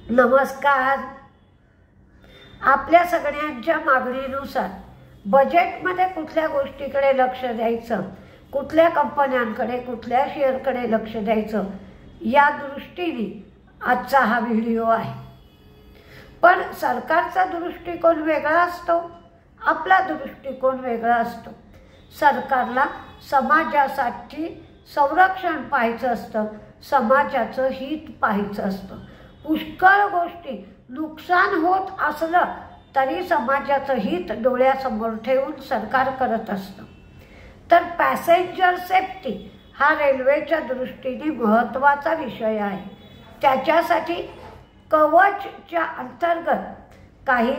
नमस्कार. आपल्या सगळ्यांच्या मागणीनुसार बजेटमध्ये कुठल्या गोष्टीकडे लक्ष द्यायचं, कुठल्या कंपन्यांकडे, कुठल्या शेअरकडे लक्ष द्यायचं या दृष्टीने आजचा हा व्हिडिओ आहे. पण सरकारचा दृष्टिकोन वेगळा असतो, आपला दृष्टिकोन वेगळा असतो. सरकारला समाजासाठी संरक्षण पाहायचं असतं, समाजाचं हित पाहायचं असतं. पुष्कळ गोष्टी नुकसान होत असलं तरी समाजाचं हित डोळ्यासमोर ठेवून सरकार करत असतं. तर पॅसेंजर सेफ्टी हा रेल्वेच्या दृष्टीने महत्त्वाचा विषय आहे. त्याच्यासाठी कवचच्या अंतर्गत काही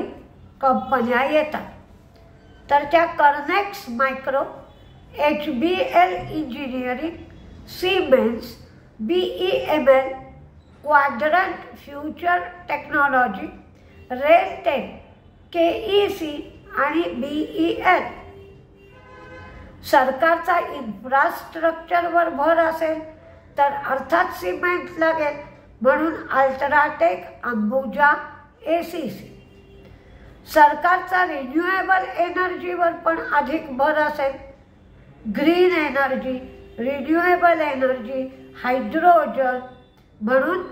कंपन्या येतात. तर त्या Kernex micro, HBL engineering, Siemens, BEML, Quadrant future technology, Railtech, KEC आणि BEL. सरकारचा इन्फ्रास्ट्रक्चरवर भर असेल तर अर्थात सिमेंट लागेल, म्हणून अल्ट्राटेक, अंबुजा, ACC. सरकारचा रिन्युएबल एनर्जीवर पण अधिक भर असेल, green energy, renewable energy, hydrogen, म्हणून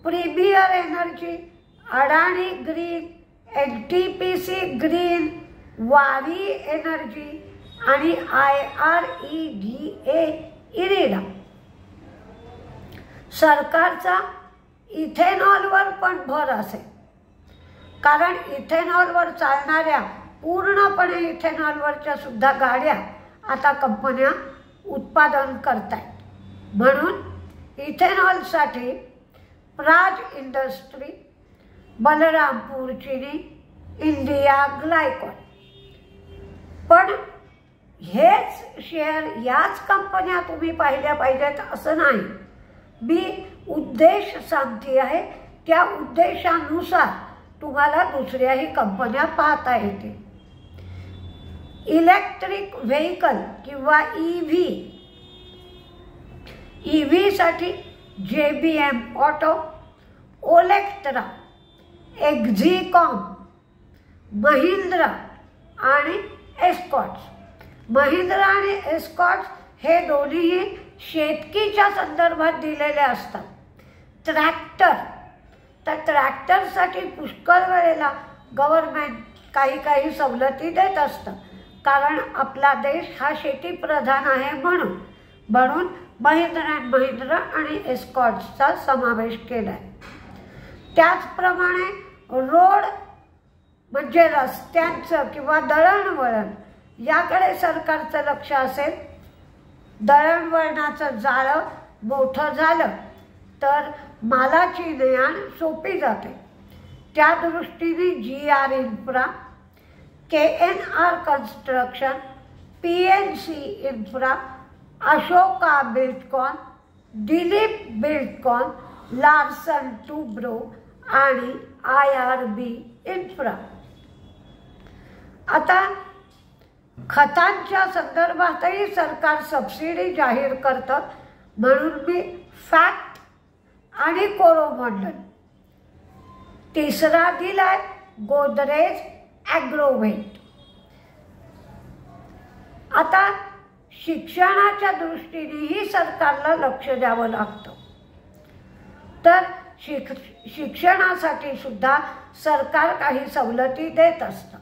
प्रीमियर एनर्जी, अडाणी ग्रीन, NTPC ग्रीन, वारी एनर्जी आणि IREDA इरिडा. सरकारचा इथेनॉलवर पण भर असेल, कारण इथेनॉलवर चालणाऱ्या, पूर्णपणे इथेनॉलवरच्या सुद्धा गाड्या आता कंपन्या उत्पादन करतायत. म्हणून इथेनॉलसाठी प्राज इंडस्ट्री, बलरामपूर चिनी, इंडिया ग्लायकॉन. पण हेच शेअर, याच कंपन्या तुम्ही पाहिल्या पाहिजेत असं नाही. मी उद्देश सांगते आहे, त्या उद्देशानुसार तुम्हाला दुसऱ्याही कंपन्या पाहता येतील. इलेक्ट्रिक व्हेकल किंवा EV साठी JBM ऑटो, ओलेक्ट्रा, एक्झिकॉम, महिंद्रा आणि एस्कॉट्स. महिंद्रा आणि एस्कॉट्स हे दोन्हीही शेतकीच्या संदर्भात दिलेले असतात. ट्रॅक्टर, तर ट्रॅक्टरसाठी पुष्कळ वेळेला गव्हर्नमेंट काही सवलती देत असतं, कारण आपला देश हा शेतीप्रधान आहे. म्हणून महिंद्रा आणि एस्कॉट्सचा समावेश केला आहे. त्याचप्रमाणे रोड म्हणजे रस्त्यांचं किंवा दळणवळण याकडे सरकारचं लक्ष असेल. दळणवळणाचं जाळं मोठं झालं तर मालाची ने-आण सोपी जाते. त्या दृष्टीने GR infra, KNR construction, PNC infra, Ashoka Buildcon, Dilip Buildcon, Larsen Toubro आणि IRB इन्फ्रा. आता खतांच्या संदर्भातही सरकार सबसिडी जाहीर करतं, म्हणून मी फॅक्ट आणि कोरोमंडल. तिसरा दिलाय गोदरेज ॲग्रोव्हेट. आता शिक्षणाच्या दृष्टीनेही सरकारला लक्ष द्यावं लागतं. तर शिक्षणासाठी सुद्धा सरकार काही सवलती देत असतं.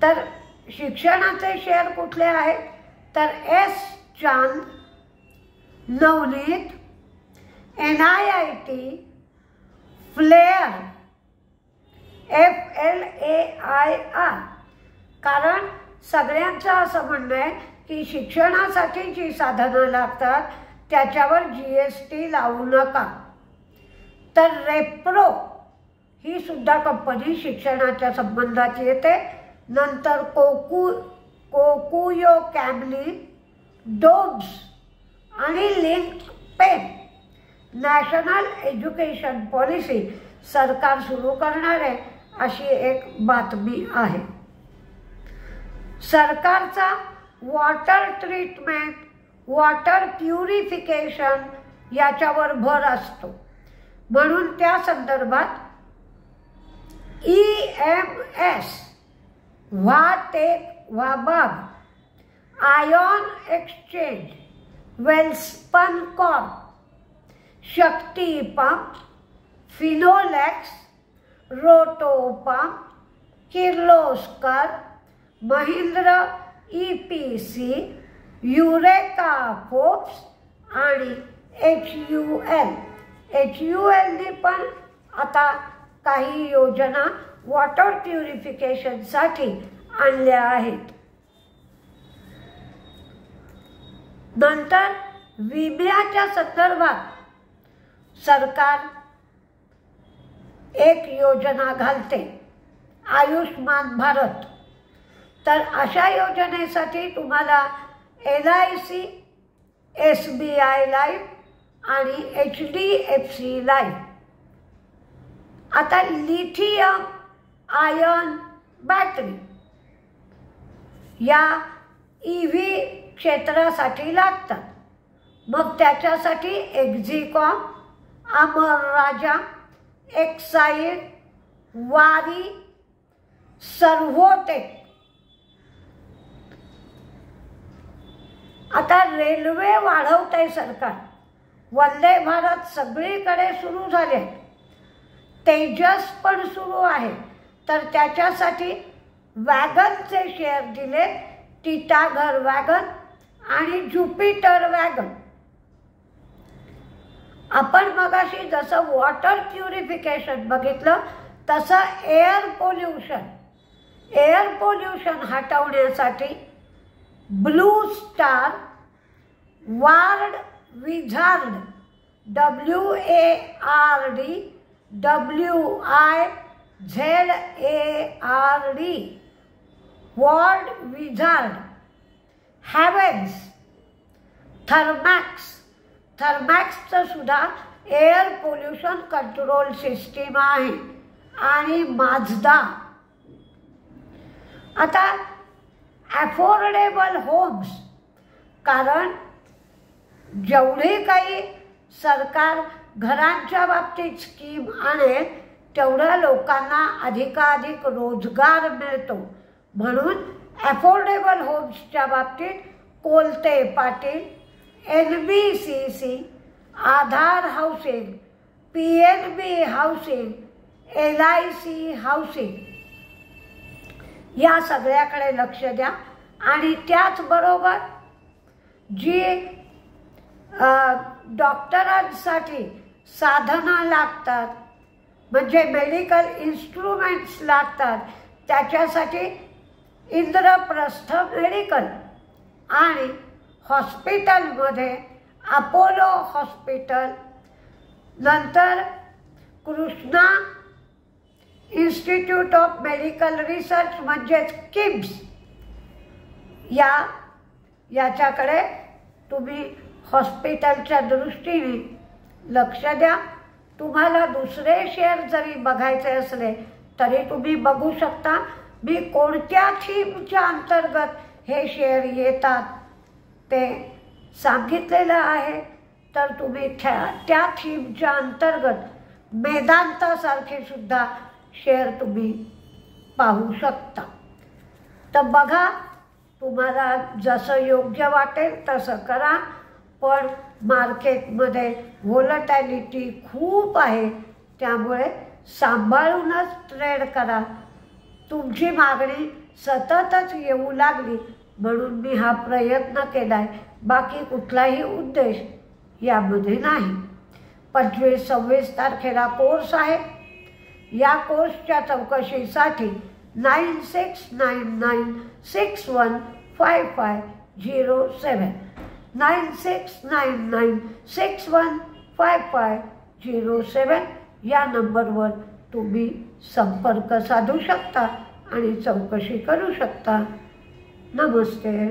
तर शिक्षणाचे शेअर कुठले आहेत, तर S चांद, नवनीत, NIIT, फ्लेअर, FLAIR. कारण सगळ्यांचं असं म्हणणं आहे की शिक्षणासाठी जी साधनं लागतात त्याच्यावर GST लावू नका. तर रेप्रो ही सुद्धा कंपनी शिक्षणाच्या संबंधात येते. नंतर कोकुयो कॅमलिन, डोब्स आणि Linc pen. National education policy सरकार सुरू करणार आहे अशी एक बातमी आहे. सरकारचा वॉटर ट्रीटमेंट, वॉटर प्युरिफिकेशन याच्यावर भर असतो. म्हणून त्या संदर्भात EMS व्हा टेक व्हा बघ, आयॉन एक्सचेंज, वेल्स्पन कॉर्प, शक्ती पंप, फिनोलेक्स, रोटो pump, Kirloskar, Mahindra EPC, eureka Forbes आणि HULने पण आता काही योजना वॉटर प्युरिफिकेशनसाठी आणल्या आहेत. नंतर विम्याच्या संदर्भात सरकार एक योजना घालते, आयुष्मान भारत. तर अशा योजनेसाठी तुम्हाला LIC, SBI लाईफ आणि HDFC लाईफ. आता लिथियम आयन बॅटरी या EV क्षेत्रासाठी लागतात. मग त्याच्यासाठी एक्झिकॉम, अमर राजा, एक्साईड, वारी, सर्व्होटेक. आता रेल्वे वाढवतंय सरकार. वंदे भारत सगळीकडे सुरू झाले, तेजस पण सुरू आहे. तर त्याच्यासाठी वॅगनचे शेअर दिले, टिटागढ वॅगन आणि ज्युपिटर वॅगन. आपण मगाशी जसं वॉटर प्युरिफिकेशन बघितलं तसं एअर पोल्युशन हटवण्यासाठी Blue Star, Ward Wizard, WARD, WIZARD, Ward Wizard, Havells, थर्मॅक्सचं सुद्धा एअर पोल्युशन कंट्रोल सिस्टीम आहे आणि माझदा. आता अफोर्डेबल होम्स, कारण जेवढी काही सरकार घरांच्या बाबतीत स्कीम आणेल तेवढ्या लोकांना अधिकाधिक रोजगार मिळतो. म्हणून अफोर्डेबल होम्सच्या बाबतीत Kolte Patil, NBCC, Aadhar housing, PNB housing, LIC housing या सगळ्याकडे लक्ष द्या. आणि त्याचबरोबर जी डॉक्टरांसाठी साधनं लागतात, म्हणजे मेडिकल इन्स्ट्रुमेंट्स लागतात, त्याच्यासाठी इंद्रप्रस्थ मेडिकल आणि हॉस्पिटलमध्ये अपोलो हॉस्पिटल, नंतर Krishna institute of medical research म्हणजेच KIMS याच्याकडे तुम्ही हॉस्पिटलच्या दृष्टीने लक्ष द्या. तुम्हाला दुसरे शेअर जरी बघायचे असले तरी तुम्ही बघू शकता. मी कोणत्या थीमच्या अंतर्गत हे शेअर येतात ते सांगितलेलं आहे. तर तुम्ही त्या थीमच्या अंतर्गत मेदांतासारखे सुद्धा शेअर तुम्ही पाहू शकता. तर बघा, तुम्हाला जसं योग्य वाटेल तसं करा. पण मार्केटमध्ये व्होलॅटिलिटी खूप आहे, त्यामुळे सांभाळूनच ट्रेड करा. तुमची मागणी सततच येऊ लागली म्हणून मी हा प्रयत्न केला आहे, बाकी कुठलाही उद्देश यामध्ये नाही. 25-26 तारखेला कोर्स आहे. या कोर्सच्या चौकशीसाठी 9699615507 9699615507 या नंबरवर तुम्ही संपर्क साधू शकता आणि चौकशी करू शकता. नमस्ते.